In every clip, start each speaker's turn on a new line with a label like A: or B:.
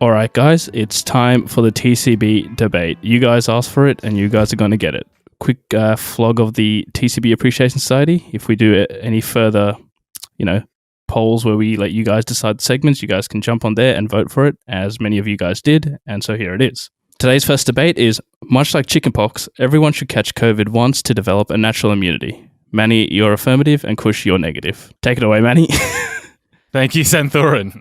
A: All right, guys, it's time for the TCB debate. You guys asked for it, and you guys are going to get it. Quick flog of the TCB Appreciation Society. If we do any further, polls where we let you guys decide the segments, you guys can jump on there and vote for it, as many of you guys did. And so here it is. Today's first debate is, much like chickenpox, everyone should catch COVID once to develop a natural immunity. Manny, you're affirmative, and Kush, you're negative. Take it away, Manny.
B: Thank you, Santhuran.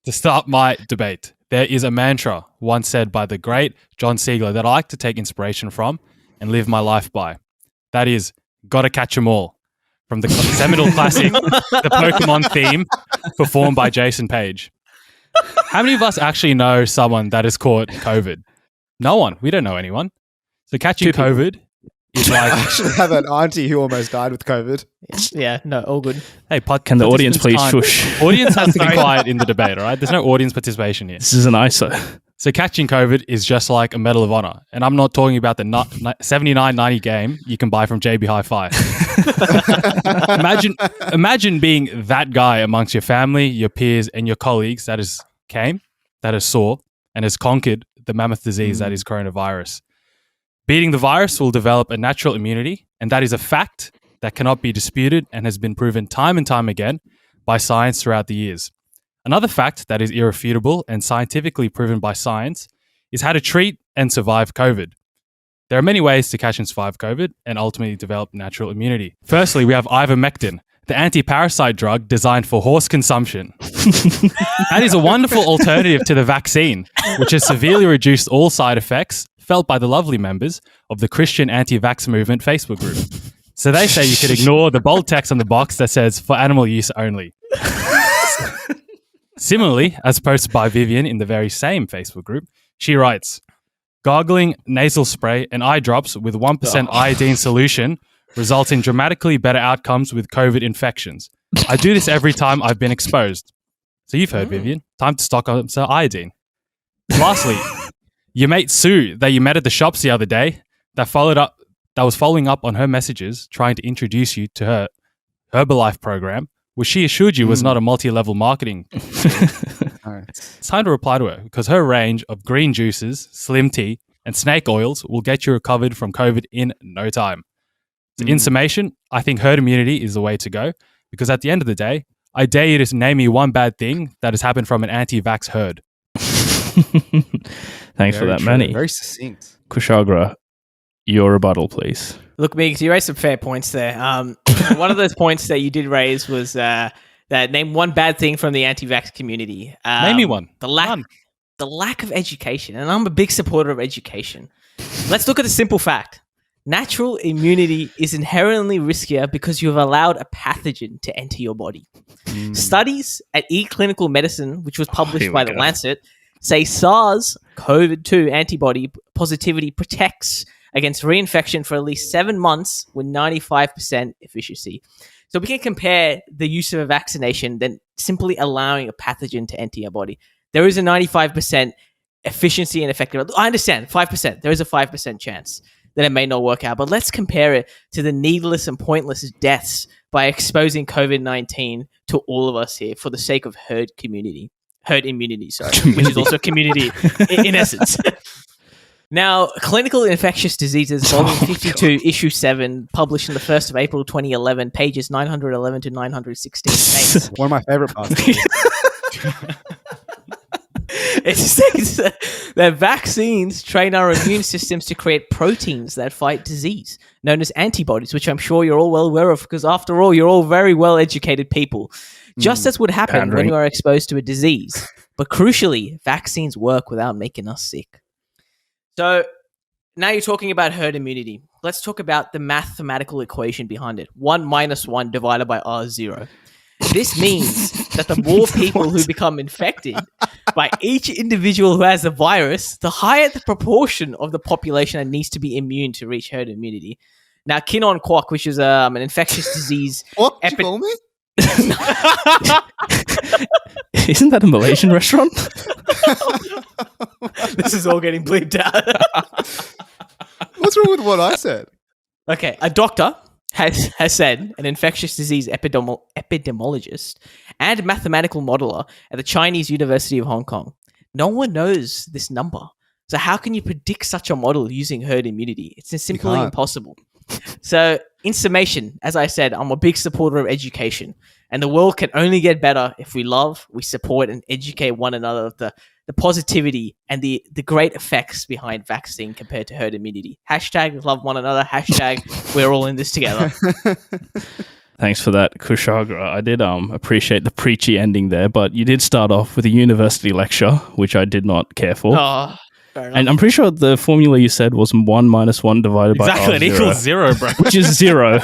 B: To start my debate, there is a mantra once said by the great John Siegler that I like to take inspiration from and live my life by. That is, gotta catch 'em all. From the seminal classic, the Pokemon theme, performed by Jason Page. How many of us actually know someone that has caught COVID? No one. We don't know anyone. So catching COVID is like...
C: I actually have an auntie who almost died with COVID.
D: Yeah, no, all good.
B: Hey,
A: Can the audience please shush?
B: Audience has to be quiet in the debate, all right? There's no audience participation here.
A: This is an ISO.
B: So catching COVID is just like a Medal of Honor. And I'm not talking about the 79.90 game you can buy from JB Hi-Fi. Imagine being that guy amongst your family, your peers, and your colleagues that has saw, and has conquered the mammoth disease that is coronavirus. Beating the virus will develop a natural immunity, and that is a fact that cannot be disputed and has been proven time and time again by science throughout the years. Another fact that is irrefutable and scientifically proven by science is how to treat and survive COVID. There are many ways to catch and survive COVID and ultimately develop natural immunity. Firstly, we have ivermectin, the anti-parasite drug designed for horse consumption. That is a wonderful alternative to the vaccine, which has severely reduced all side effects felt by the lovely members of the Christian Anti-Vax Movement Facebook group. So they say you could ignore the bold text on the box that says, for animal use only. Similarly, as posted by Vivian in the very same Facebook group, she writes, gargling, nasal spray, and eye drops with 1% iodine solution result in dramatically better outcomes with COVID infections. I do this every time I've been exposed. So you've heard, Vivian. Time to stock up some iodine. Lastly, your mate Sue that you met at the shops the other day that was following up on her messages trying to introduce you to her Herbalife program, which she assured you was not a multi-level marketing. It's time to reply to her because her range of green juices, slim tea, and snake oils will get you recovered from COVID in no time. So in summation, I think herd immunity is the way to go because at the end of the day, I dare you to name me one bad thing that has happened from an anti-vax herd.
A: Thanks for that, Manny.
C: Very succinct.
A: Kushagra, your rebuttal, please.
D: Look, Migs, you raised some fair points there. One of those points that you did raise was that name one bad thing from the anti-vax community.
B: Name me one.
D: The lack of education, and I'm a big supporter of education. Let's look at the simple fact. Natural immunity is inherently riskier because you have allowed a pathogen to enter your body. Studies at eClinical Medicine, which was published by The Lancet, say SARS-CoV-2 antibody positivity protects against reinfection for at least 7 months with 95% efficiency. So we can compare the use of a vaccination than simply allowing a pathogen to enter your body. There is a 95% efficiency and effectiveness. I understand, 5%. There is a 5% chance that it may not work out. But let's compare it to the needless and pointless deaths by exposing COVID-19 to all of us here for the sake of herd immunity, which is also community in essence. Now, Clinical Infectious Diseases, Volume 52, Issue 7, published on the 1st of April 2011, pages 911 to 916 states.
C: One of my favorite parts.
D: It states that vaccines train our immune systems to create proteins that fight disease, known as antibodies, which I'm sure you're all well aware of, because after all, you're all very well-educated people. Just as would happen when you are exposed to a disease. But crucially, vaccines work without making us sick. So now you're talking about herd immunity. Let's talk about the mathematical equation behind it. 1 minus 1 divided by R0. This means that the more people who become infected by each individual who has the virus, the higher the proportion of the population that needs to be immune to reach herd immunity. Now, Kinon Quok, which is an infectious disease...
C: What did you call me?
A: Isn't that a Malaysian restaurant?
D: This is all getting bleeped out.
C: What's wrong with what I said?
D: Okay, a doctor has said, an infectious disease epidemiologist and mathematical modeler at the Chinese University of Hong Kong, No one knows this number. So how can you predict such a model using herd immunity? It's just simply
C: can't.
D: impossible. So in summation, as I said, I'm a big supporter of education. And the world can only get better if we love, we support, and educate one another of the positivity and the great effects behind vaccine compared to herd immunity. Hashtag love one another. Hashtag we're all in this together.
A: Thanks for that, Kushagra. I did appreciate the preachy ending there, but you did start off with a university lecture, which I did not care for.
D: Oh, fair enough.
A: And I'm pretty sure the formula you said was 1 minus 1 divided by
B: Exactly, it
A: R0,
B: equals 0, bro.
A: which is 0.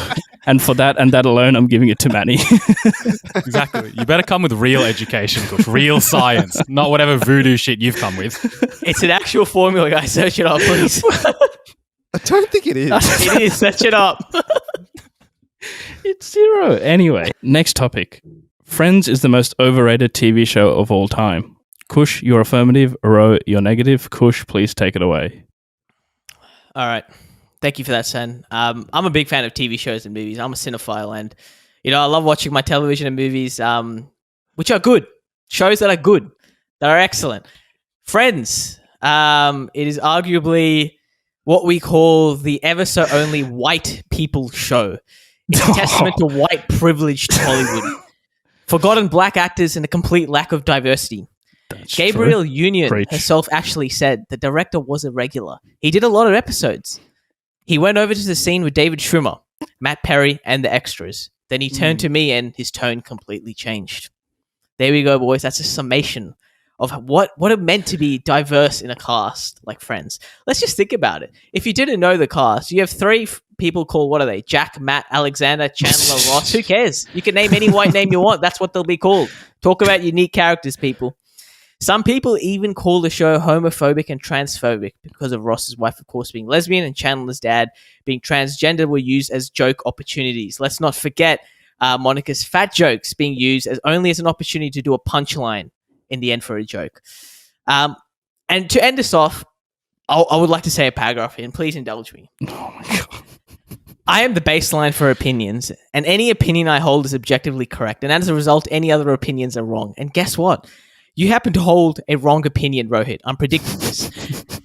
A: And for that and that alone, I'm giving it to Manny.
B: Exactly. You better come with real education, Kush. Real science, not whatever voodoo shit you've come with.
D: It's an actual formula, guys. Search it up, please.
C: I don't think it is.
D: It is. Search it up.
A: It's 0. Anyway, next topic. Friends is the most overrated TV show of all time. Kush, you're affirmative. Ro, you're negative. Kush, please take it away.
D: All right. Thank you for that, Sen. I'm a big fan of TV shows and movies. I'm a cinephile, and I love watching my television and movies, which are good. Shows that are good, that are excellent. Friends. It is arguably what we call the ever so only white people show. It's a testament to white privileged Hollywood. Forgotten black actors and a complete lack of diversity.
A: That's
D: Gabriel
A: true.
D: Union
A: Preach.
D: herself actually said the director was a regular. He did a lot of episodes. He went over to the scene with David Schwimmer, Matt Perry, and the extras. Then he turned to me and his tone completely changed. There we go, boys. That's a summation of what it meant to be diverse in a cast like Friends. Let's just think about it. If you didn't know the cast, you have three people called, what are they? Jack, Matt, Alexander, Chandler, Ross. Who cares? You can name any white name you want. That's what they'll be called. Talk about unique characters, people. Some people even call the show homophobic and transphobic because of Ross's wife, of course, being lesbian and Chandler's dad being transgender were used as joke opportunities. Let's not forget Monica's fat jokes being used only as an opportunity to do a punchline in the end for a joke. And to end this off, I would like to say a paragraph here, and please indulge me.
A: Oh my God.
D: I am the baseline for opinions, and any opinion I hold is objectively correct, and as a result, any other opinions are wrong. And guess what? You happen to hold a wrong opinion, Rohit. I'm predicting this.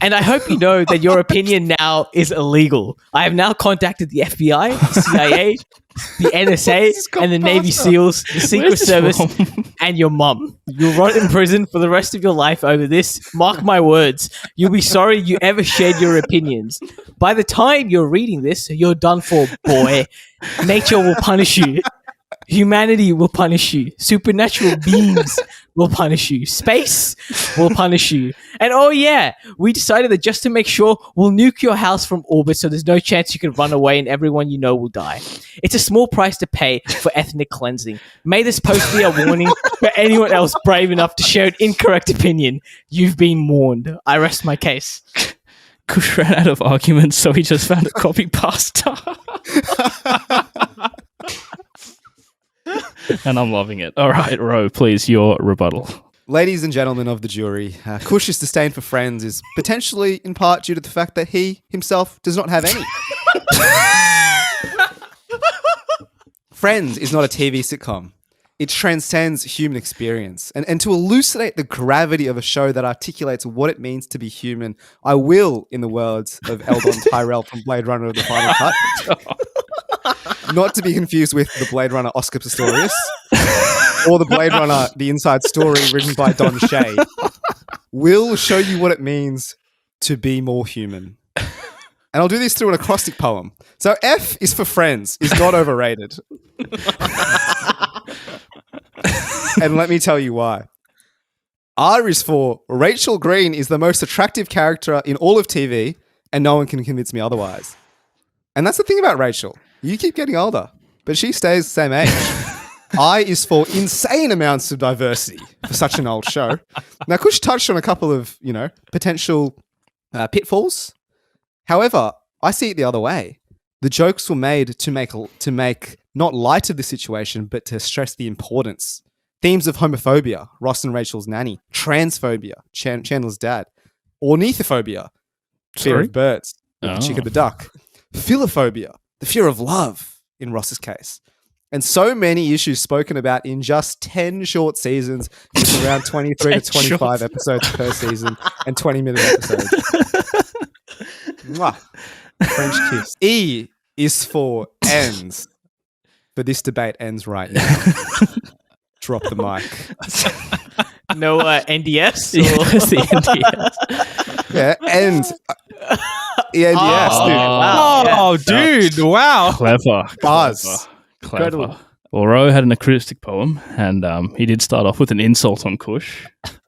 D: And I hope you know that your opinion now is illegal. I have now contacted the FBI, the CIA, the NSA, and the Navy SEALs, the Secret
A: Where's this
D: Service,
A: from?
D: and your mum. You'll rot in prison for the rest of your life over this. Mark my words. You'll be sorry you ever shared your opinions. By the time you're reading this, you're done for, boy. Nature will punish you. Humanity will punish you. Supernatural beings will punish you. Space will punish you. And oh yeah, we decided that just to make sure, we'll nuke your house from orbit so there's no chance you can run away and everyone you know will die. It's a small price to pay for ethnic cleansing. May this post be a warning for anyone else brave enough to share an incorrect opinion. You've been warned. I rest my case.
A: Kush ran out of arguments, so he just found a copy pasta. And I'm loving it. All right, Ro, please, your rebuttal.
C: Ladies and gentlemen of the jury, Kush's disdain for Friends is potentially in part due to the fact that he himself does not have any. Friends is not a TV sitcom. It transcends human experience. And to elucidate the gravity of a show that articulates what it means to be human, I will, in the words of Eldon Tyrell from Blade Runner of the Final Cut, not to be confused with the Blade Runner Oscar Pistorius or the Blade Runner The Inside Story written by Don Shea, will show you what it means to be more human. And I'll do this through an acrostic poem. So F is for Friends, is not overrated. And let me tell you why. R is for Rachel Green is the most attractive character in all of TV, and no one can convince me otherwise. And that's the thing about Rachel. You keep getting older, but she stays the same age. I is for insane amounts of diversity for such an old show. Now, Kush touched on a couple of, potential pitfalls. However, I see it the other way. The jokes were made to make not light of the situation, but to stress the importance. Themes of homophobia, Ross and Rachel's nanny, transphobia, Chandler's dad, ornithophobia, fear of birds, Chick of the duck, philophobia, the fear of love in Ross's case, And so many issues spoken about in just 10 short seasons with around 23 to 25 episodes per season and 20-minute episodes. Mwah. French kiss. E is for ends. But this debate ends right now. Drop the mic.
D: No NDS?
A: Yeah,
D: Or-
A: it's the NDS.
C: Yeah, ends. ENDS, dude.
D: wow.
B: Oh, dude! Wow.
A: Clever.
C: Buzz.
A: Clever.
D: Incredible.
A: Well, Ro had an acrostic poem, and he did start off with an insult on Kush.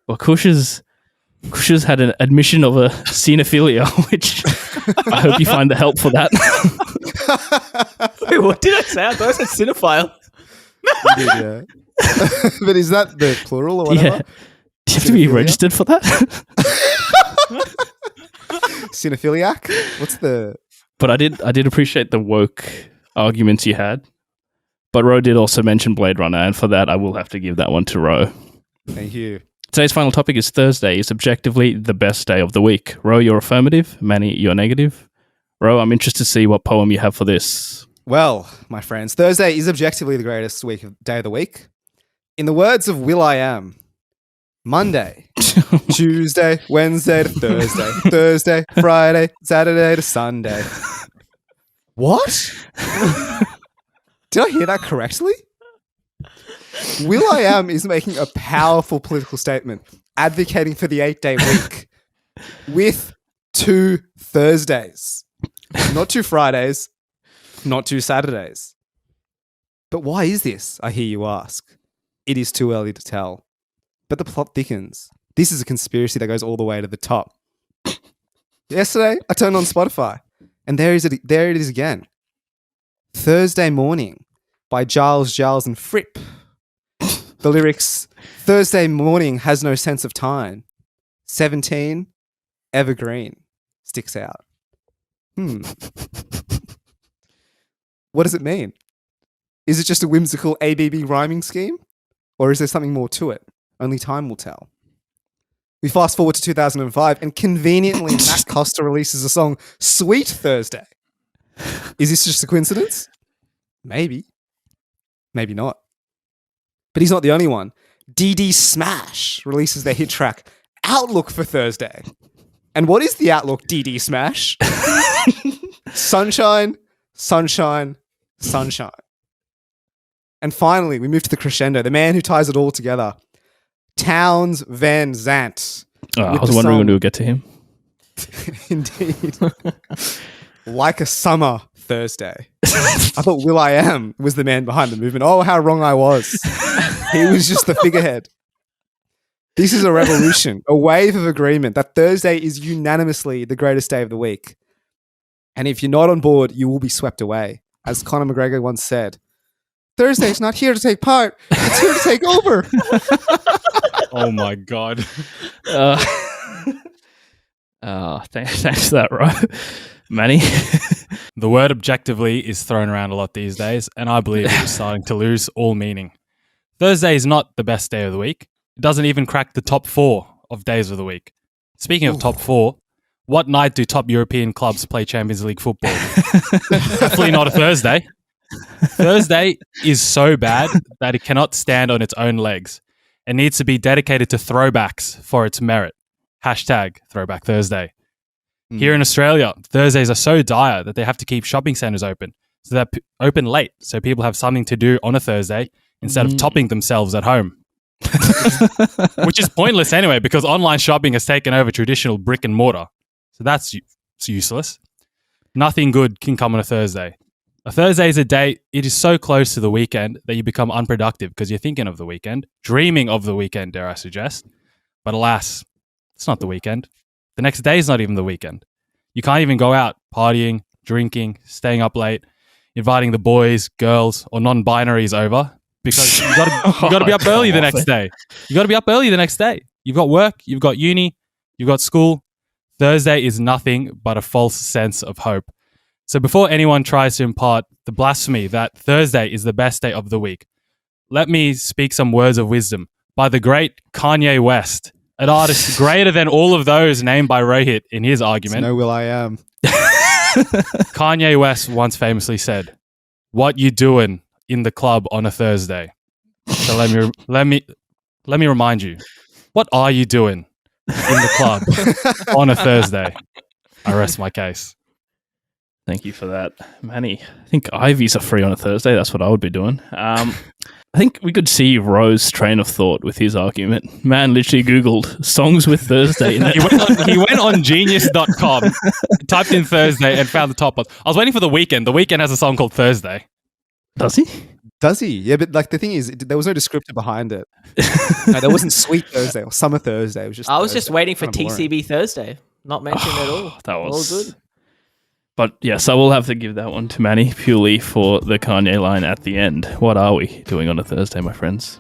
A: Well, Kush has had an admission of a xenophilia, which I hope you find the help for that.
D: Wait, what did I say? I thought I said cinephile.
C: Dude, yeah. But is that the plural or whatever?
A: Yeah. Do you have to be
C: Xenophilia?
A: registered for that?
C: Cinephiliac? What's the...
A: But I did appreciate the woke arguments you had. But Ro did also mention Blade Runner, and for that, I will have to give that one to Ro.
C: Thank you.
A: Today's final topic is Thursday is objectively the best day of the week. Ro, you're affirmative. Manny, you're negative. Ro, I'm interested to see what poem you have for this.
C: Well, my friends, Thursday is objectively the greatest day of the week. In the words of Will.i.am, Monday, Tuesday, Wednesday to Thursday, Thursday, Friday, Saturday to Sunday. What? Did I hear that correctly? Will.i.am is making a powerful political statement advocating for the 8-day week with 2 Thursdays. Not 2 Fridays, not 2 Saturdays. But why is this, I hear you ask? It is too early to tell. But the plot thickens. This is a conspiracy that goes all the way to the top. Yesterday, I turned on Spotify, and there it is again. Thursday Morning by Giles and Fripp. The lyrics, Thursday morning has no sense of time. 17, evergreen, sticks out. What does it mean? Is it just a whimsical ABB rhyming scheme? Or is there something more to it? Only time will tell. We fast forward to 2005 and conveniently Matt Costa releases a song, Sweet Thursday. Is this just a coincidence? Maybe. Maybe not. But he's not the only one. DD Smash releases their hit track, Outlook for Thursday. And what is the outlook, DD Smash? Sunshine, sunshine, sunshine. And finally, we move to the crescendo, the man who ties it all together. Towns Van Zandt.
A: Oh, I
C: with
A: was
C: the
A: wondering when
C: song-
A: we would get to him.
C: Indeed. Like a summer Thursday. I thought Will.i.am was the man behind the movement. Oh, how wrong I was. He was just the figurehead. This is a revolution, a wave of agreement that Thursday is unanimously the greatest day of the week. And if you're not on board, you will be swept away. As Conor McGregor once said, Thursday's not here to take part, it's here to take over.
B: Oh my god.
A: Thanks for that, Ro. Manny?
B: The word objectively is thrown around a lot these days, and I believe it is starting to lose all meaning. Thursday is not the best day of the week. It doesn't even crack the top 4 of days of the week. Speaking of top 4, what night do top European clubs play Champions League football? Definitely not a Thursday. Thursday is so bad that it cannot stand on its own legs. It needs to be dedicated to throwbacks for its merit. Hashtag Throwback Thursday. Here in Australia, Thursdays are so dire that they have to keep shopping centres open. So they're open late, so people have something to do on a Thursday instead of topping themselves at home. Which is pointless anyway, because online shopping has taken over traditional brick and mortar. So that's useless. Nothing good can come on a Thursday. A Thursday is a day, it is so close to the weekend that you become unproductive because you're thinking of the weekend, dreaming of the weekend, dare I suggest. But alas, it's not the weekend. The next day is not even the weekend. You can't even go out partying, drinking, staying up late, inviting the boys, girls, or non-binaries over because you got to be up early the next day. You got to be up early the next day. You've got work, you've got uni, you've got school. Thursday is nothing but a false sense of hope. So before anyone tries to impart the blasphemy that Thursday is the best day of the week, let me speak some words of wisdom by the great Kanye West, an artist greater than all of those named by Rohit in his argument.
C: No Will.i.am.
B: Kanye West once famously said, "What you doing in the club on a Thursday. So let me remind you. What are you doing in the club on a Thursday? I rest my case.
A: Thank you for that, Manny. I think Ivies are free on a Thursday. That's what I would be doing. I think we could see Rose's train of thought with his argument. Man literally Googled songs with Thursday in it.
B: He went on genius.com, typed in Thursday, and found the top one. I was waiting for The Weeknd. The Weeknd has a song called Thursday.
A: Does he?
C: Does he? Yeah, but like the thing is, there was no descriptor behind it. No, there wasn't Sweet Thursday or Summer Thursday. It was just.
D: I was just
C: Thursday.
D: waiting for
C: Kind of boring.
D: TCB Thursday. Not mentioned at all.
A: That was
D: all good.
A: But yes, I will have to give that one to Manny purely for the Kanye line at the end. What are we doing on a Thursday, my friends?